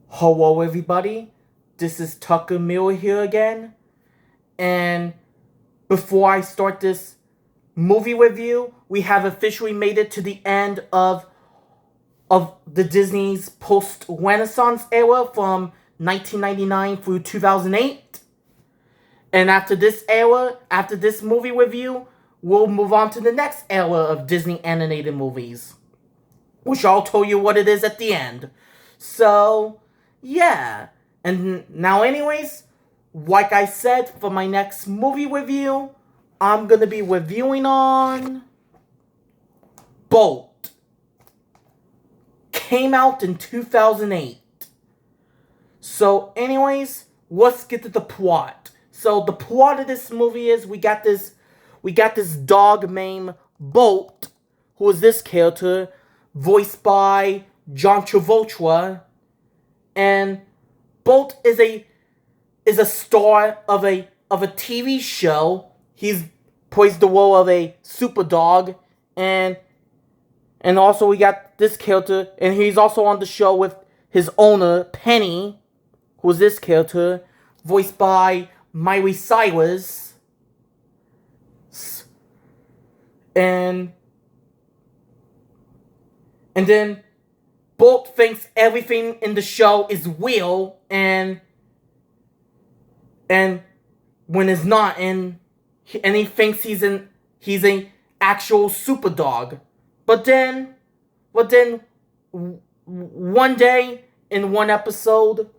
Hello, everybody. This is Tucker Miller here again. And before I start this movie review, we have officially made it to the end of the Disney's post-Renaissance era from 1999 through 2008. And after this era, after this movie review, we'll move on to the next era of Disney animated movies, which I'll tell you what it is at the end. So, yeah. And now, anyways, like I said, for my next movie review, I'm gonna be reviewing on Bolt. Came out in 2008. So, anyways, let's get to the plot. So, the plot of this movie is we got this dog named Bolt, who is this character, voiced by John Travolta, and Bolt is a star of a TV show. He's plays the role of a super dog, and also we got this character, and he's also on the show with his owner Penny, who's this character, voiced by Miley Cyrus, and then Bolt thinks everything in the show is real, and when it's not, and he thinks he's a actual super dog. But then one day in one episode,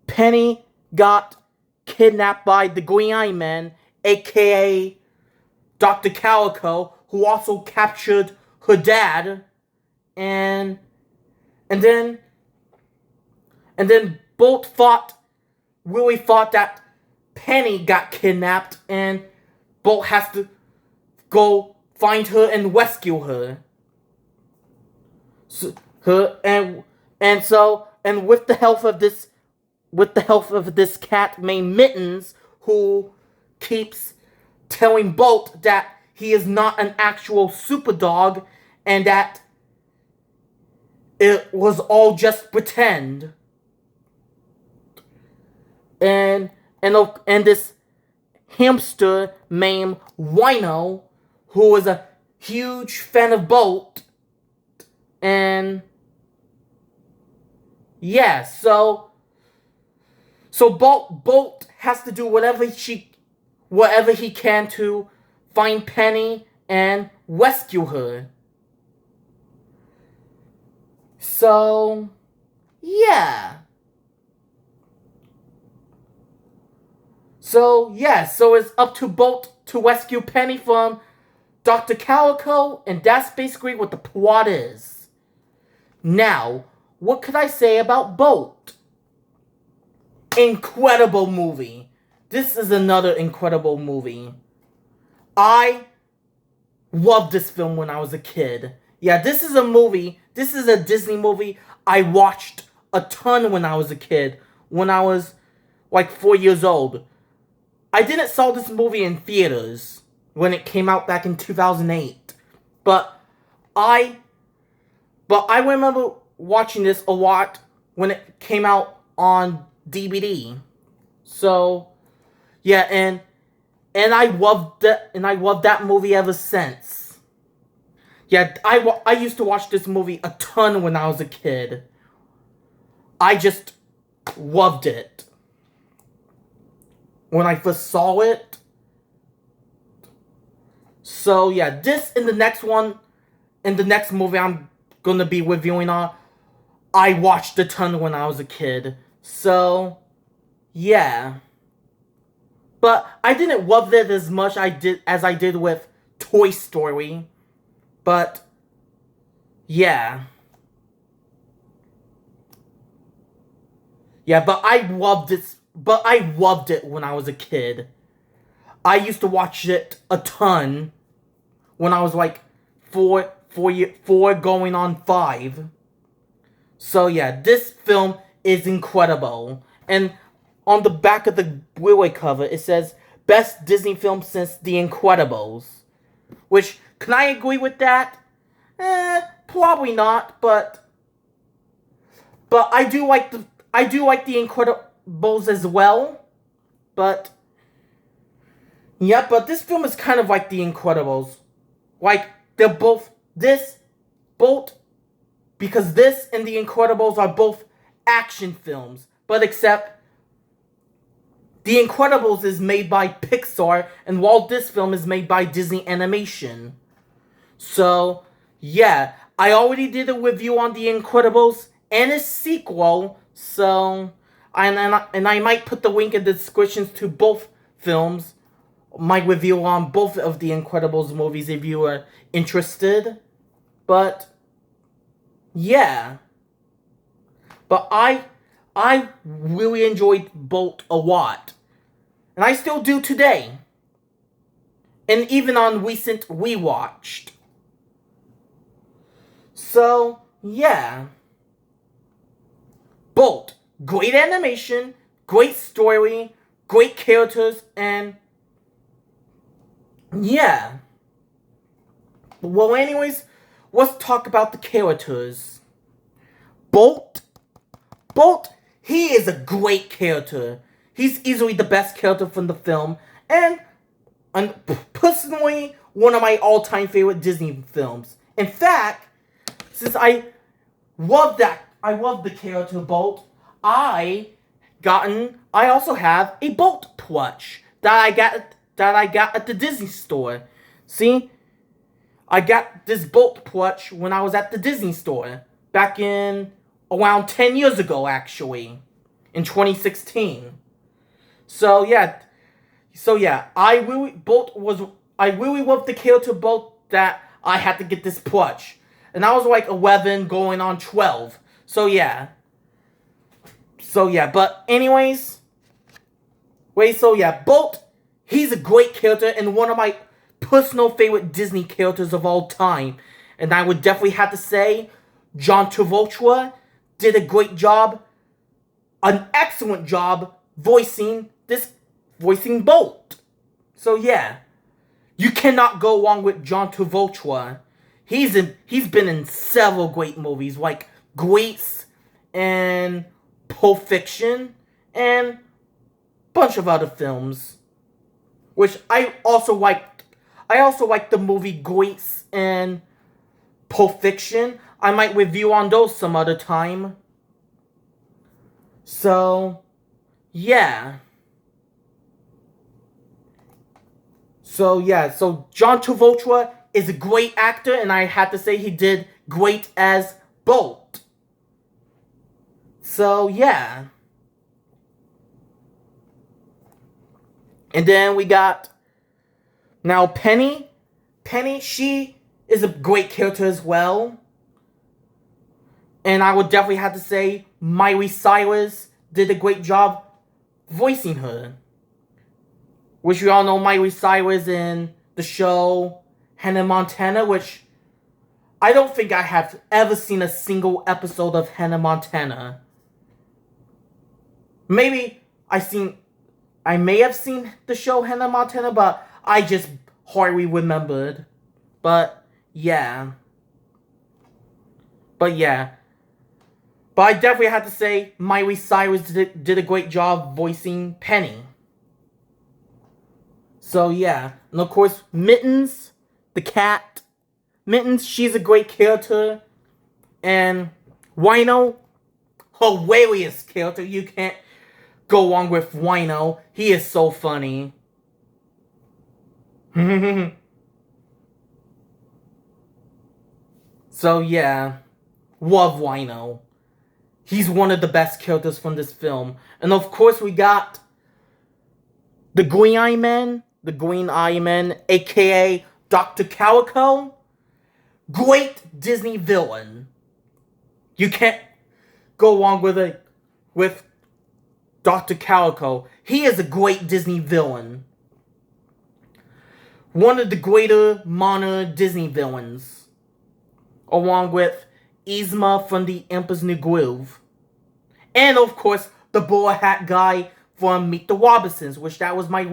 Penny got kidnapped by the Green Eye Man, aka Dr. Calico, who also captured her dad, and then Bolt really thought that Penny got kidnapped, and Bolt has to go find her and rescue her. And with the help of this cat named Mittens, who keeps telling Bolt that he is not an actual super dog, and that it was all just pretend. And this hamster named Rhino, who is a huge fan of Bolt, and yeah, so Bolt has to do whatever he can to find Penny and rescue her. So, yeah. So it's up to Bolt to rescue Penny from Dr. Calico, and that's basically what the plot is. Now, what could I say about Bolt? Incredible movie. This is another incredible movie. I loved this film when I was a kid. Yeah, this is a Disney movie I watched a ton when I was a kid, when I was like 4 years old. I didn't saw this movie in theaters when it came out back in 2008, but I remember watching this a lot when it came out on DVD. So, yeah, and I loved that movie ever since. Yeah, I used to watch this movie a ton when I was a kid. I just loved it when I first saw it. So yeah, in the next movie I'm gonna be reviewing on, I watched a ton when I was a kid. So yeah. But I didn't love it as much as I did with Toy Story. But yeah. Yeah, but I loved it when I was a kid. I used to watch it a ton when I was like four going on 5. So yeah, this film is incredible. And on the back of the Blu-ray cover, it says, "Best Disney film since The Incredibles." Which, can I agree with that? Probably not, but But I do like the Incredibles as well. But yeah, but this film is kind of like The Incredibles. Like they're both because this and The Incredibles are both action films, but except The Incredibles is made by Pixar, and while this film is made by Disney Animation. So, yeah, I already did a review on The Incredibles and its sequel, so, and I might put the link in the descriptions to both films, my review on both of The Incredibles movies if you are interested, but, yeah. But I really enjoyed Bolt a lot. And I still do today. And even on recent rewatched. So, yeah. Bolt. Great animation, great story, great characters, and yeah. Well, anyways, let's talk about the characters. Bolt, he is a great character. He's easily the best character from the film, and personally, one of my all-time favorite Disney films. In fact, since I love the character Bolt, I also have a Bolt plush that I got at the Disney store. See? I got this Bolt plush when I was at the Disney store back in around 10 years ago, actually, in 2016. So yeah, I really loved the character Bolt that I had to get this plush, and I was like 11 going on 12. So yeah. But anyways, Bolt, he's a great character and one of my personal favorite Disney characters of all time. And I would definitely have to say, John Travolta did a great job, an excellent job voicing Bolt. So yeah, you cannot go wrong with John Travolta. He's been in several great movies like Grease and Pulp Fiction and a bunch of other films, which I also liked. I also like the movie Grease and Pulp Fiction. I might review on those some other time. So, yeah. So John Travolta is a great actor, and I have to say he did great as Bolt. So, yeah. And then we got now Penny. Penny, she is a great character as well. And I would definitely have to say Miley Cyrus did a great job voicing her. Which we all know Miley Cyrus in the show Hannah Montana, which I don't think I have ever seen a single episode of Hannah Montana. Maybe I may have seen the show Hannah Montana, but I just hardly remembered. But yeah. But I definitely have to say Miley Cyrus did a great job voicing Penny. So yeah. And of course, Mittens, the cat. Mittens, she's a great character. And Wino, hilarious character. You can't go wrong with Wino. He is so funny. So yeah, love Wino. He's one of the best characters from this film. And of course we got the Green Eye Man, aka Dr. Calico. Great Disney villain. You can't go wrong with Dr. Calico. He is a great Disney villain. One of the greater modern Disney villains. Along with Yzma from The Emperor's New Groove. And of course, the bowler hat guy from Meet the Robinsons, which that was my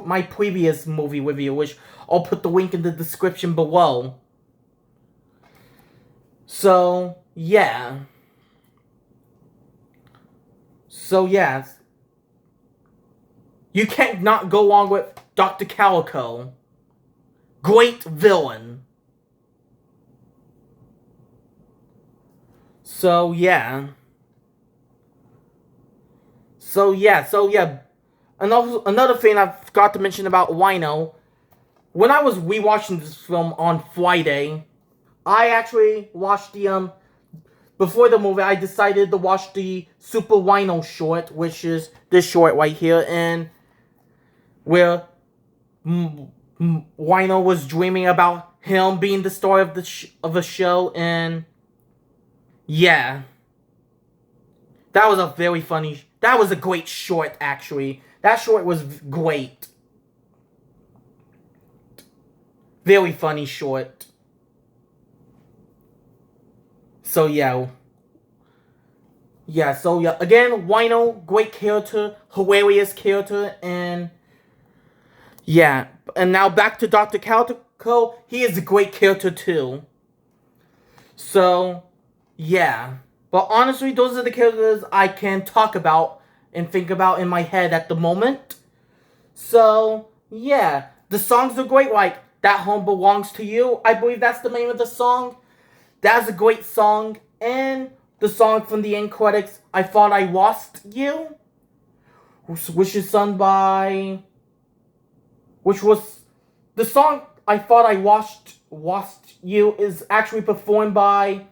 my previous movie review, which I'll put the link in the description below. So, yeah. So yeah, you can't not go on with Dr. Calico. Great villain. So yeah. So yeah. Another thing I forgot to mention about Wino. When I was rewatching this film on Friday, I actually watched the before the movie. I decided to watch the Super Wino short, which is this short right here, and where Wino was dreaming about him being the star of the show, and yeah, that was a very funny. That was a great short, actually. That short was great. Very funny short. So yeah. So again, Wino, great character, hilarious character, and yeah. And now back to Dr. Calico. He is a great character too. So, yeah. But honestly, those are the characters I can talk about and think about in my head at the moment. So, yeah. The songs are great, like That Home Belongs to You. I believe that's the name of the song. That's a great song. And the song from the end credits, I Thought I Lost You, which is sung by... Which was... The song I Thought I Lost You is actually performed by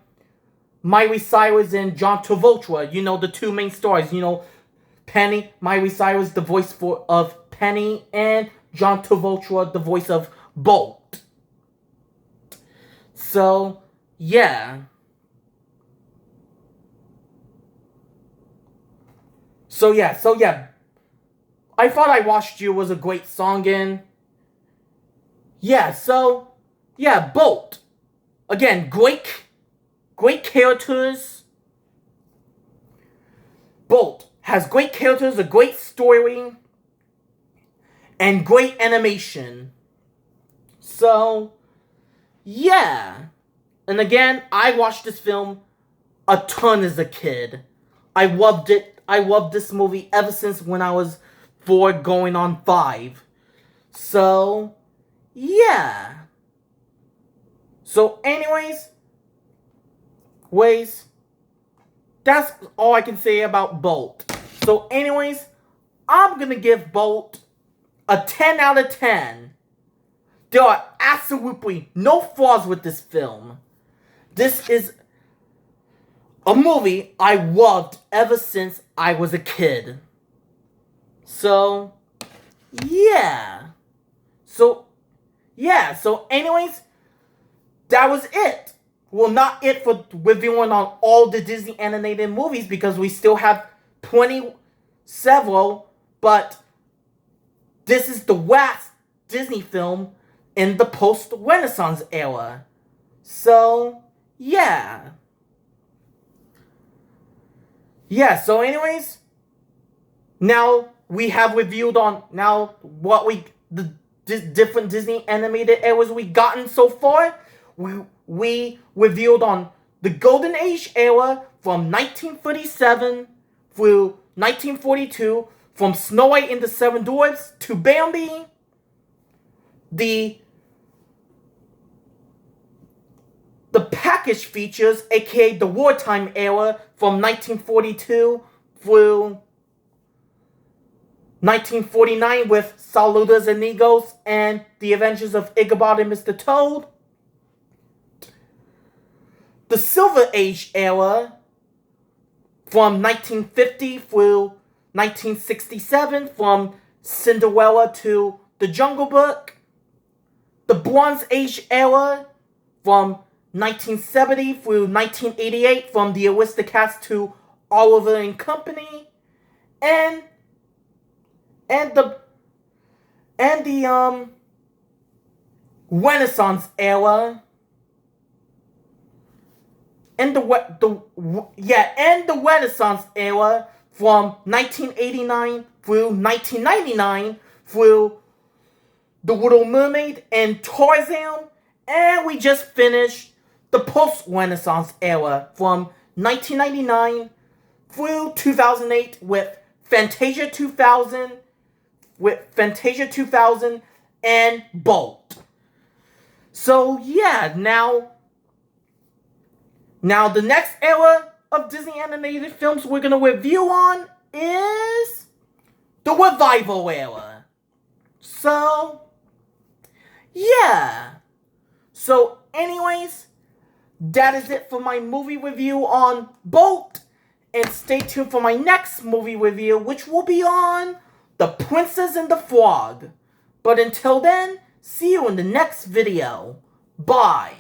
Miley Cyrus and John Travolta. You know, the two main stars. You know, Penny, Miley Cyrus, the voice of Penny, and John Travolta, the voice of Bolt. So, yeah. So yeah. I Thought I Watched You was a great song, and yeah, so yeah, Bolt. Again, great characters. Bolt has great characters, a great story, and great animation. So, yeah. And again, I watched this film a ton as a kid. I loved it. I loved this movie ever since when I was 4 going on 5. So, yeah. So, anyways, that's all I can say about Bolt. So, anyways, I'm gonna give Bolt a 10 out of 10. There are absolutely no flaws with this film. This is a movie I loved ever since I was a kid. So, yeah. So anyways, that was it. Well, not it for reviewing on all the Disney animated movies, because we still have several, but this is the last Disney film in the post-Renaissance era. So, yeah. Yeah, so anyways, now we have reviewed on the different Disney animated eras we gotten so far. We reviewed on the Golden Age era from 1937 through 1942, from Snow White and the Seven Dwarfs to Bambi, the package features, aka the wartime era, from 1942 through 1949 with Saludos Amigos and The Adventures of Ichabod and Mr. Toad. The Silver Age era from 1950 through 1967, from Cinderella to The Jungle Book. The Bronze Age era from 1970 through 1988, from The Aristocats to Oliver and Company. And the Renaissance era, and the Renaissance era from 1989 through 1999 through The Little Mermaid and Tarzan, and we just finished the post-Renaissance era from 1999 through 2008 with Fantasia 2000 and Bolt. So yeah, now the next era of Disney animated films we're gonna review on is the Revival era. So yeah. So anyways, that is it for my movie review on Bolt. And stay tuned for my next movie review, which will be on The Princess and the Frog. But until then, see you in the next video. Bye.